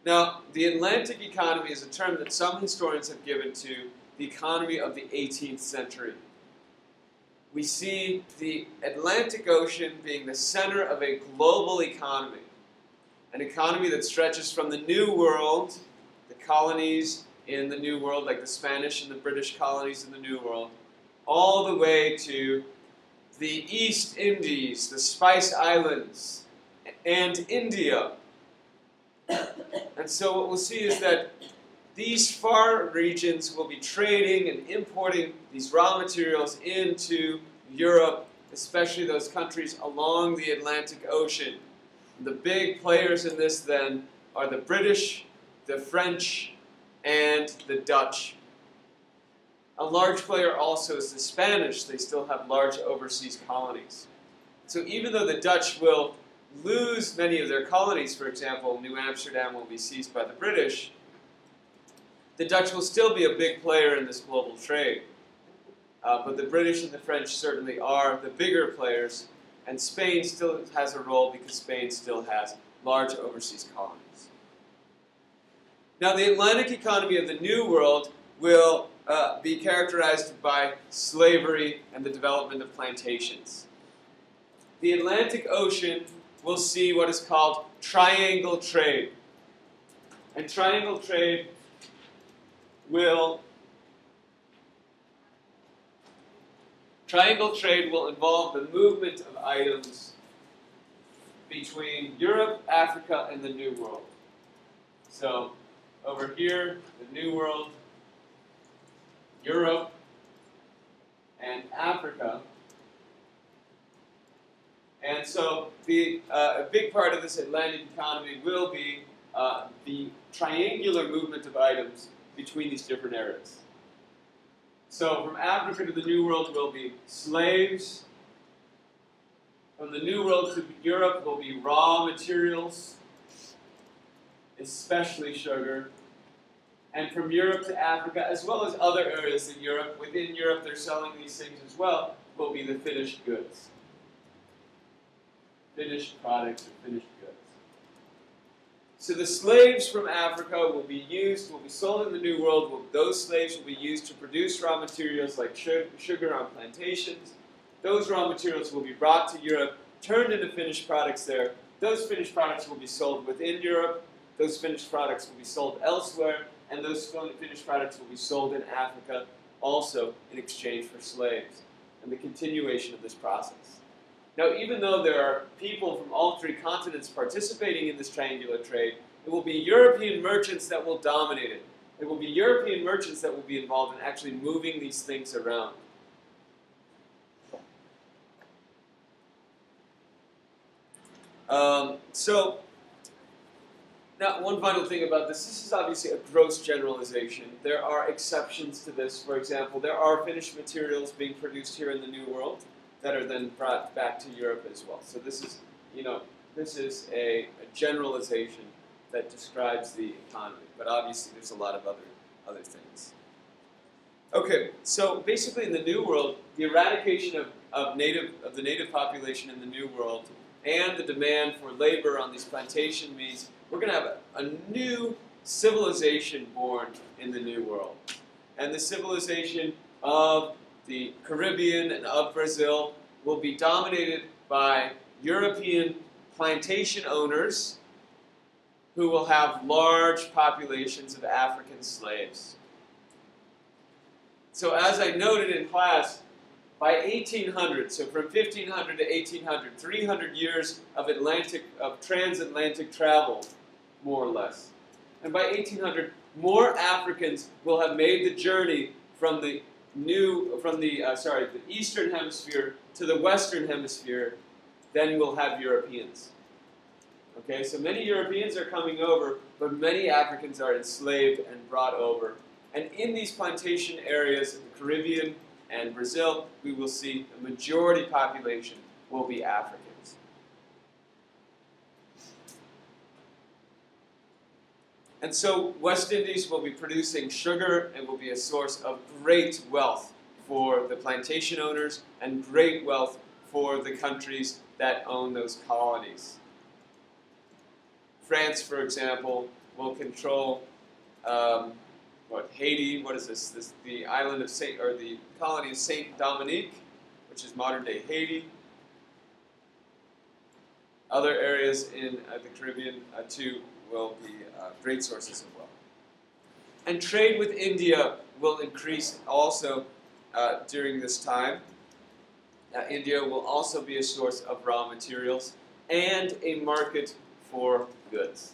Now, the Atlantic economy is a term that some historians have given to the economy of the 18th century. We see the Atlantic Ocean being the center of a global economy, an economy that stretches from the New World, the colonies in the New World, like the Spanish and the British colonies in the New World, all the way to the East Indies, the Spice Islands, and India. And so what we'll see is that these far regions will be trading and importing these raw materials into Europe, especially those countries along the Atlantic Ocean. The big players in this then are the British, the French, and the Dutch. A large player also is the Spanish. They still have large overseas colonies. So even though the Dutch will lose many of their colonies, for example, New Amsterdam will be seized by the British, the Dutch will still be a big player in this global trade. But the British and the French certainly are the bigger players, and Spain still has a role because Spain still has large overseas colonies. Now, the Atlantic economy of the New World will be characterized by slavery and the development of plantations. The Atlantic Ocean will see what is called triangle trade. And triangle trade will involve the movement of items between Europe, Africa, and the New World. So over here, the New World, Europe, and Africa. And so a big part of this Atlantic economy will be the triangular movement of items between these different areas. So from Africa to the New World will be slaves. From the New World to Europe will be raw materials, especially sugar. And from Europe to Africa, as well as other areas in Europe, within Europe they're selling these things as well, will be the finished goods. Finished products or finished goods. So the slaves from Africa will be sold in the New World. Those slaves will be used to produce raw materials like sugar on plantations. Those raw materials will be brought to Europe, turned into finished products there. Those finished products will be sold within Europe. Those finished products will be sold elsewhere. And those finished products will be sold in Africa also in exchange for slaves. And the continuation of this process. Now, even though there are people from all three continents participating in this triangular trade, it will be European merchants that will dominate it. It will be European merchants that will be involved in actually moving these things around. Now, one final thing about this is obviously a gross generalization. There are exceptions to this. For example, there are finished materials being produced here in the New World that are then brought back to Europe as well. So this is a generalization that describes the economy, but obviously there's a lot of other things. Okay, so basically in the New World, the eradication of the native population in the New World and the demand for labor on these plantations means we're going to have a new civilization born in the New World. And the civilization of the Caribbean and of Brazil will be dominated by European plantation owners who will have large populations of African slaves. So as I noted in class, by 1800, so from 1500 to 1800, 300 years of transatlantic travel, more or less. And by 1800, more Africans will have made the journey from the Eastern Hemisphere to the Western Hemisphere than we'll have Europeans. Okay, so many Europeans are coming over, but many Africans are enslaved and brought over. And in these plantation areas in the Caribbean and Brazil, we will see the majority population will be Africans. And so West Indies will be producing sugar and will be a source of great wealth for the plantation owners and great wealth for the countries that own those colonies. France, for example, will control Haiti. What is this? The island of the colony of Saint Dominique, which is modern-day Haiti. Other areas in the Caribbean too will be great sources of wealth. And trade with India will increase also during this time. India will also be a source of raw materials and a market for goods.